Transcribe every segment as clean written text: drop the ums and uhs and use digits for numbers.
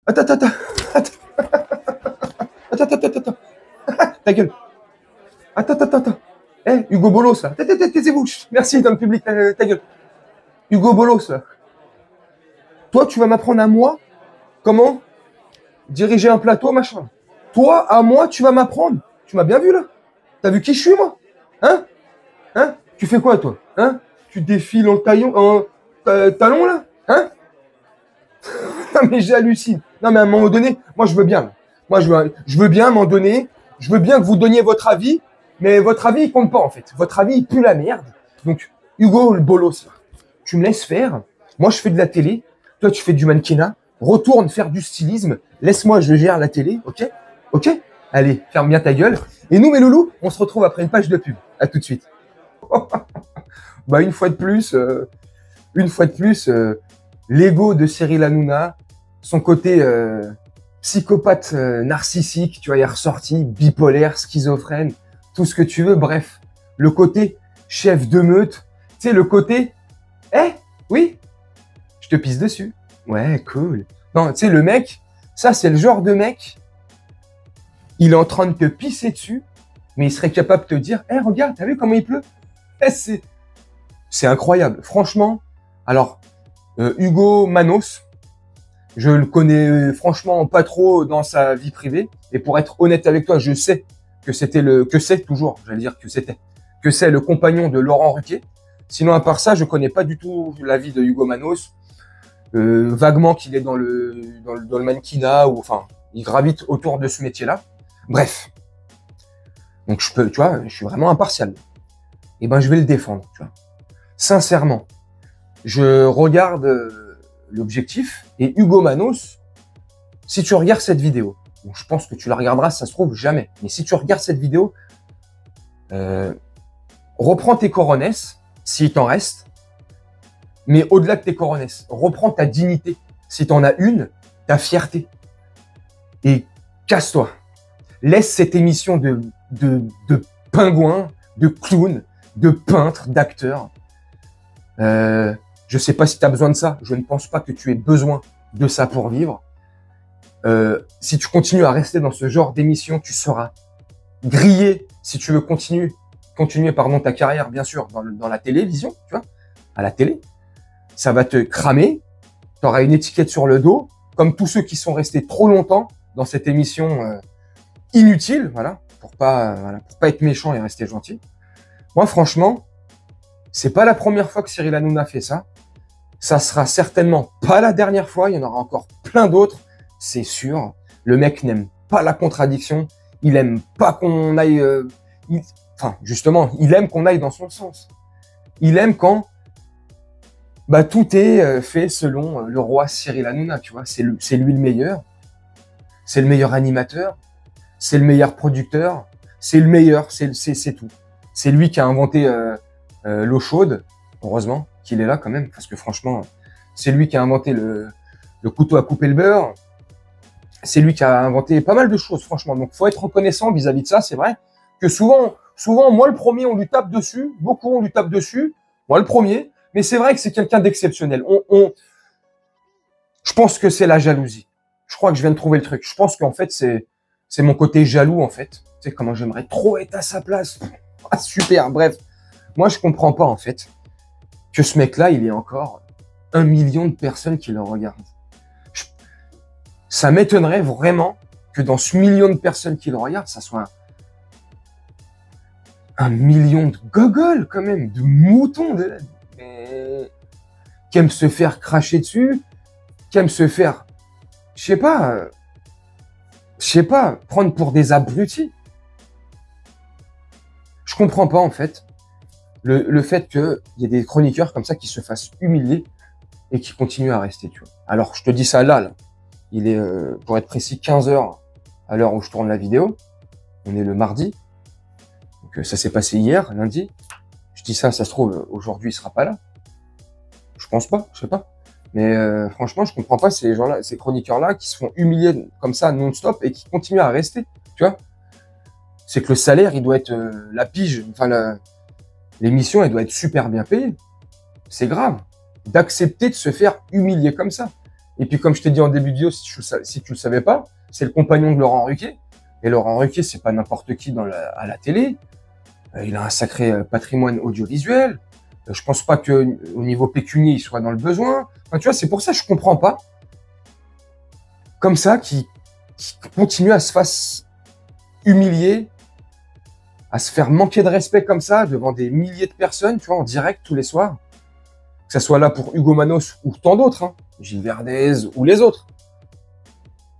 Attends, attends, attends, attends, attends, attends, attends, ta gueule. Attends, attends, attends. Eh, Hugo Bolos, là. Taisez-vous. Merci, dans le public, ta gueule. Hugo Bolos, là. Toi, tu vas m'apprendre à moi comment diriger un plateau, machin. Toi, à moi, tu vas m'apprendre. Tu m'as bien vu, là? T'as vu qui je suis, moi? Hein? Hein? Tu fais quoi, toi? Hein? Tu défiles en talon, là? Hein? Non, mais j'hallucine. Non, mais à un moment donné, moi, je veux bien. Moi, je veux bien, à un moment donné, je veux bien que vous donniez votre avis, mais votre avis, il compte pas, en fait. Votre avis, il pue la merde. Donc, Hugo le bolos, là, tu me laisses faire. Moi, je fais de la télé. Toi, tu fais du mannequinat. Retourne faire du stylisme. Laisse-moi, je gère la télé, ok? Ok? Allez, ferme bien ta gueule. Et nous, mes loulous, on se retrouve après une page de pub. À tout de suite. Bah, une fois de plus, l'ego de Cyril Hanouna, son côté psychopathe narcissique, tu vois, il est ressorti, bipolaire, schizophrène, tout ce que tu veux, bref. Le côté chef de meute, tu sais, le côté, oui, je te pisse dessus. Ouais, cool. Non, tu sais, le mec, ça, c'est le genre de mec, il est en train de te pisser dessus, mais il serait capable de te dire, regarde, t'as vu comment il pleut? C'est incroyable. Franchement, alors, Hugo Manos, je le connais franchement pas trop dans sa vie privée. Et pour être honnête avec toi, je sais que c'est le compagnon de Laurent Ruquier. Sinon, à part ça, je connais pas du tout la vie de Hugo Manos. Vaguement qu'il est dans le mannequinat, ou enfin, il gravite autour de ce métier-là. Bref. Donc tu vois, je suis vraiment impartial. Et ben, je vais le défendre, tu vois. Sincèrement, je regarde l'objectif et Hugo Manos, si tu regardes cette vidéo, bon, je pense que tu la regarderas, ça se trouve jamais, mais si tu regardes cette vidéo, reprends tes coronesses, s'il t'en reste, mais au-delà de tes coronesses, reprends ta dignité, si t'en as une, ta fierté, et casse-toi. Laisse cette émission de pingouins, de clowns, de peintres, d'acteurs. Je sais pas si tu as besoin de ça. Je ne pense pas que tu aies besoin de ça pour vivre. Si tu continues à rester dans ce genre d'émission, tu seras grillé si tu veux continuer ta carrière, bien sûr, dans la télévision, tu vois, à la télé. Ça va te cramer. Tu auras une étiquette sur le dos, comme tous ceux qui sont restés trop longtemps dans cette émission inutile, voilà, pour pas être méchant et rester gentil. Moi, franchement, c'est pas la première fois que Cyril Hanouna fait ça. Ça sera certainement pas la dernière fois. Il y en aura encore plein d'autres, c'est sûr. Le mec n'aime pas la contradiction. Il aime pas qu'on aille... justement, il aime qu'on aille dans son sens. Il aime quand tout est fait selon le roi Cyril Hanouna, tu vois. C'est lui le meilleur. C'est le meilleur animateur. C'est le meilleur producteur. C'est le meilleur. C'est tout. C'est lui qui a inventé l'eau chaude. Heureusement qu'il est là quand même, parce que franchement, c'est lui qui a inventé le couteau à couper le beurre. C'est lui qui a inventé pas mal de choses, franchement. Donc, faut être reconnaissant vis-à-vis de ça. C'est vrai que souvent, moi, le premier, on lui tape dessus. Beaucoup, on lui tape dessus. Moi, le premier. Mais c'est vrai que c'est quelqu'un d'exceptionnel. Je pense que c'est la jalousie. Je crois que je viens de trouver le truc. Je pense qu'en fait, c'est mon côté jaloux, en fait. Tu sais, comment j'aimerais trop être à sa place. Ah, super, bref. Moi, je comprends pas, en fait, que ce mec-là, il y ait encore 1 million de personnes qui le regardent. Ça m'étonnerait vraiment que dans ce million de personnes qui le regardent, ça soit un million de gogoles, quand même, de moutons, qui aiment se faire cracher dessus, qui aiment se faire, je sais pas, prendre pour des abrutis. Je comprends pas, en fait, le fait qu'il y ait des chroniqueurs comme ça qui se fassent humilier et qui continuent à rester, tu vois. Alors, je te dis ça là. Il est, pour être précis, 15h à l'heure où je tourne la vidéo. On est le mardi. Donc, ça s'est passé hier, lundi. Je dis ça se trouve, aujourd'hui, il sera pas là. Je pense pas, je sais pas. Mais franchement, je comprends pas ces gens-là, ces chroniqueurs-là qui se font humilier comme ça non-stop et qui continuent à rester, tu vois. C'est que le salaire, il doit être la pige, enfin l'émission, elle doit être super bien payée. C'est grave d'accepter de se faire humilier comme ça. Et puis, comme je t'ai dit en début de vidéo, si tu le savais pas, c'est le compagnon de Laurent Ruquier. Et Laurent Ruquier, c'est pas n'importe qui à la télé. Il a un sacré patrimoine audiovisuel. Je pense pas que au niveau pécunier, il soit dans le besoin. Enfin, tu vois, c'est pour ça que je comprends pas. Comme ça, qui continue à se faire humilier, à se faire manquer de respect comme ça devant des milliers de personnes, tu vois, en direct tous les soirs. Que ça soit là pour Hugo Manos ou tant d'autres, hein, Gilles Verdez ou les autres.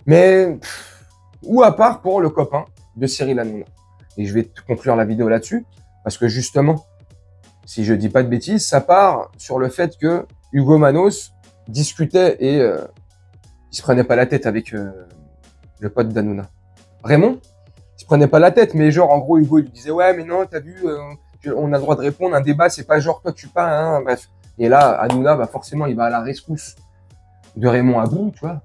Mais, ou à part pour le copain de Cyril Hanouna. Et je vais te conclure la vidéo là-dessus, parce que justement, si je dis pas de bêtises, ça part sur le fait que Hugo Manos discutait et il se prenait pas la tête avec le pote d'Hanouna. Raymond, il se prenait pas la tête, mais genre en gros Hugo il lui disait ouais mais non t'as vu, on a le droit de répondre, un débat c'est pas genre toi tu parles, hein, bref. Et là Hanouna bah forcément il va à la rescousse de Raymond à bout, tu vois.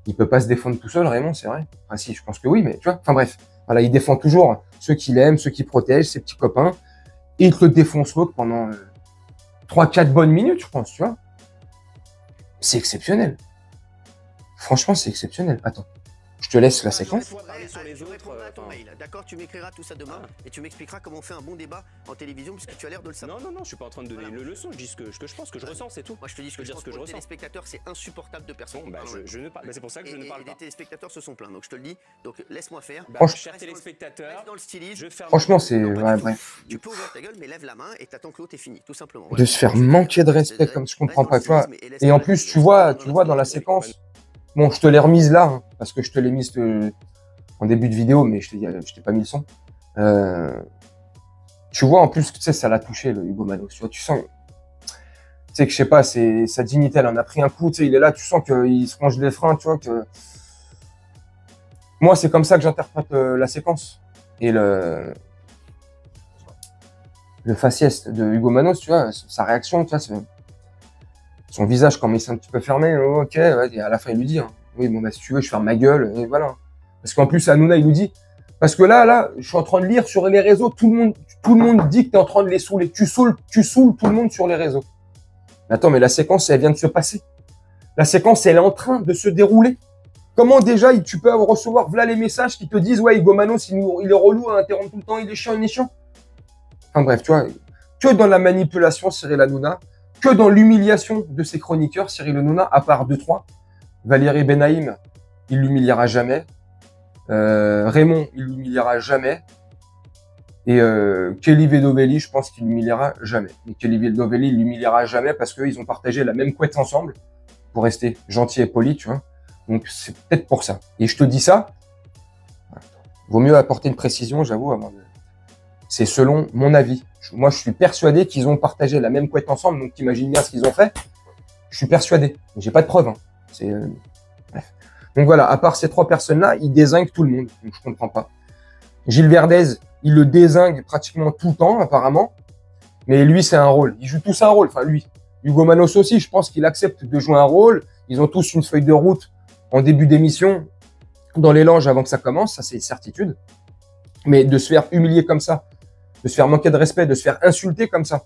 Il peut pas se défendre tout seul Raymond, c'est vrai. Enfin si, je pense que oui, mais tu vois. Enfin bref, voilà, il défend toujours ceux qu'il aime, ceux qui protègent, ses petits copains. Et il te le défonce l'autre pendant 3-4 bonnes minutes, je pense, tu vois. C'est exceptionnel. Franchement, c'est exceptionnel. Attends, je te laisse la séquence. Je répondrai à ton mail. D'accord, tu m'écriras tout ça demain et tu m'expliqueras comment on fait un bon débat en télévision puisque tu as l'air de le savoir. Non, je suis pas en train de donner une leçon, je dis ce que je pense, ce que je ressens, c'est tout. Moi, je te dis ce que je pense. Pour les téléspectateurs, c'est insupportable de personnes. Bon, je ne parle. C'est pour ça que je ne parle pas. Les téléspectateurs se sont plaints, donc je te le dis. Donc laisse-moi faire. Chers téléspectateurs, dans le stylisme. Franchement, c'est ouais, bref. Tu peux ouvrir ta gueule, mais lève la main et t'attends que l'autre est fini, tout simplement. De se faire manquer de respect comme je comprends pas, tu vois. Et en plus, tu vois dans la séquence. Bon, je te l'ai remise là, hein, parce que je te l'ai mise en début de vidéo, mais je t'ai pas mis le son. Tu vois, en plus, tu sais, ça l'a touché, le Hugo Manos. Tu vois, tu sens, tu sais que je sais pas, c'est sa dignité, elle en a pris un coup, tu sais, il est là, tu sens qu'il se range les freins, tu vois, que. Moi, c'est comme ça que j'interprète la séquence. Et le faciès de Hugo Manos, tu vois, sa réaction, tu vois, son visage, quand il s'est un petit peu fermé, ok, ouais, et à la fin, il lui dit, hein, oui, bon, bah, si tu veux, je ferme ma gueule, et voilà. Parce qu'en plus, Hanouna, il nous dit, parce que là, je suis en train de lire sur les réseaux, tout le monde dit que tu es en train de les saouler. Tu saoules tout le monde sur les réseaux. Mais attends, mais la séquence, elle vient de se passer. La séquence, elle est en train de se dérouler. Comment déjà, tu peux recevoir, voilà les messages qui te disent, ouais, Hugo Manos, il est relou à interrompre tout le temps, il est chiant. Enfin bref, tu vois, que dans la manipulation, Cyril Hanouna, que dans l'humiliation de ses chroniqueurs, Cyril Hanouna, à part 2-3, Valérie Benaïm, il l'humiliera jamais. Raymond, il l'humiliera jamais. Et Kelly Vedovelli, je pense qu'il l'humiliera jamais. Et Kelly Vedovelli, il l'humiliera jamais parce qu'ils ont partagé la même couette ensemble pour rester gentil et poli, tu vois. Donc c'est peut-être pour ça. Et je te dis ça, vaut mieux apporter une précision, j'avoue, avant de... C'est selon mon avis. Moi, je suis persuadé qu'ils ont partagé la même couette ensemble, donc t'imagines bien ce qu'ils ont fait. Je suis persuadé. J'ai pas de preuves. Hein. C'est bref. Donc voilà, à part ces 3 personnes-là, ils dézinguent tout le monde. Donc je comprends pas. Gilles Verdez, il le dézingue pratiquement tout le temps, apparemment. Mais lui, c'est un rôle. Ils jouent tous un rôle. Enfin, lui. Hugo Manos aussi, je pense qu'il accepte de jouer un rôle. Ils ont tous une feuille de route en début d'émission, dans les langes avant que ça commence. Ça, c'est une certitude. Mais de se faire humilier comme ça, de se faire manquer de respect, de se faire insulter comme ça,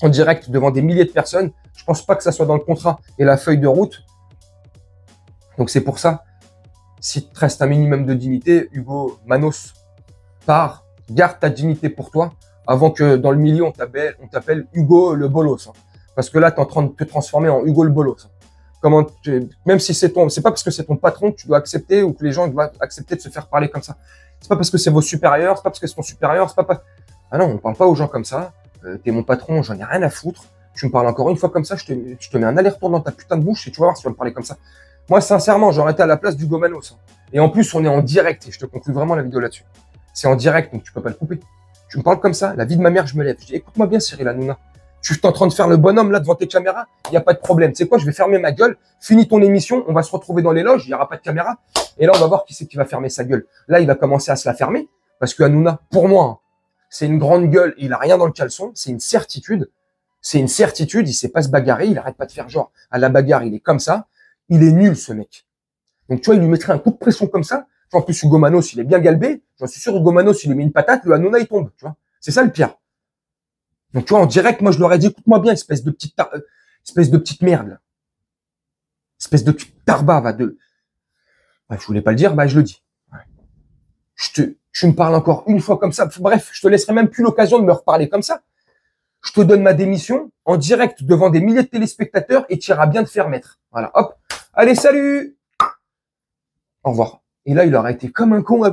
en direct devant des milliers de personnes, je pense pas que ça soit dans le contrat et la feuille de route. Donc c'est pour ça, si tu restes un minimum de dignité, Hugo Manos, pars, garde ta dignité pour toi, avant que dans le milieu on t'appelle Hugo le Bolos. Hein. Parce que là, tu es en train de te transformer en Hugo le Bolos. Hein. Même si c'est pas parce que c'est ton patron que tu dois accepter ou que les gens doivent accepter de se faire parler comme ça. C'est pas parce que c'est vos supérieurs, c'est pas parce que c'est ton supérieur, c'est pas. Ah non, on parle pas aux gens comme ça. T'es mon patron, j'en ai rien à foutre. Tu me parles encore une fois comme ça, je te mets un aller-retour dans ta putain de bouche et tu vas voir si tu vas me parler comme ça. Moi, sincèrement, j'aurais été à la place d'Hugo Manos. Hein. Et en plus, on est en direct et je te conclue vraiment la vidéo là-dessus. C'est en direct, donc tu peux pas le couper. Tu me parles comme ça, la vie de ma mère, je me lève. Je dis, écoute-moi bien, Cyril Hanouna. Tu es en train de faire le bonhomme là devant tes caméras, il n'y a pas de problème. Tu sais quoi, je vais fermer ma gueule, finis ton émission, on va se retrouver dans les loges, il n'y aura pas de caméra. Et là, on va voir qui c'est qui va fermer sa gueule. Là, il va commencer à se la fermer, parce que Hanouna, pour moi, hein, c'est une grande gueule, il a rien dans le caleçon, c'est une certitude. C'est une certitude, il sait pas se bagarrer, il arrête pas de faire genre à la bagarre, il est comme ça. Il est nul, ce mec. Donc, tu vois, il lui mettrait un coup de pression comme ça. En plus, Hugo Manos, il est bien galbé. J'en suis sûr, Hugo Manos, il lui met une patate, le Hanouna, il tombe, tu vois. C'est ça le pire. Donc, tu vois, en direct, moi, je leur ai dit, écoute-moi bien, espèce de petite merde. Espèce de tarba, va de... Bah, je voulais pas le dire, bah je le dis. Tu me parles encore une fois comme ça. Bref, je te laisserai même plus l'occasion de me reparler comme ça. Je te donne ma démission en direct devant des milliers de téléspectateurs et tu iras bien te faire mettre. Voilà, hop. Allez, salut! Au revoir. Et là, il aurait été comme un con.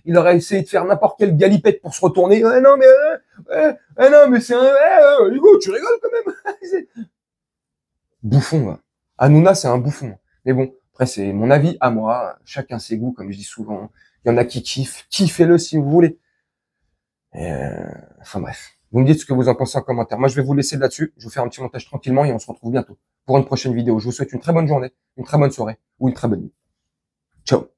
Il aurait essayé de faire n'importe quelle galipette pour se retourner. Non, mais c'est un... Hugo, tu rigoles quand même. Bouffon, va. Hanouna, c'est un bouffon. Mais bon, après, c'est mon avis à moi. Chacun ses goûts, comme je dis souvent. Il y en a qui kiffent. Kiffez-le si vous voulez. Enfin bref. Vous me dites ce que vous en pensez en commentaire. Moi, je vais vous laisser là-dessus. Je vais vous faire un petit montage tranquillement et on se retrouve bientôt pour une prochaine vidéo. Je vous souhaite une très bonne journée, une très bonne soirée ou une très bonne nuit. Ciao.